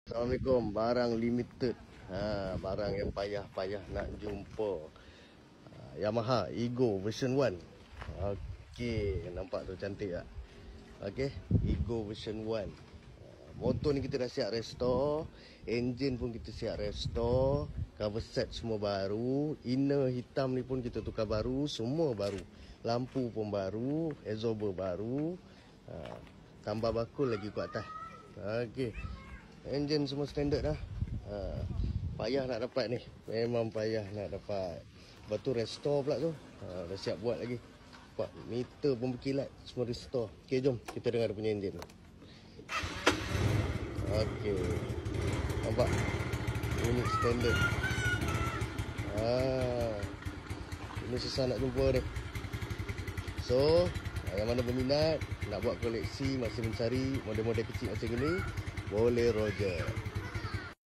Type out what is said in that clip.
Assalamualaikum. Barang limited. Barang yang payah-payah nak jumpa. Yamaha Ego version 1. Okey, nampak tu cantik tak? Okey, Ego version 1. Motor ni kita dah siap restore, engine pun kita siap restore, cover set semua baru, inner hitam ni pun kita tukar baru, semua baru. Lampu pun baru, absorber baru, tambah bakul lagi kat atas. Okey. Engine semua standard dah. Payah nak dapat ni. Memang payah nak dapat. Lepas tu restore pula tu. Dah siap buat lagi. Nampak meter pun berkilat. Semua restore. Okey, jom kita dengar dia punya engine. Okey. Nampak? Unit standard. Ini susah nak jumpa ni. So, yang mana berminat nak buat koleksi, masih mencari model-model kecil macam ini, boleh Roger.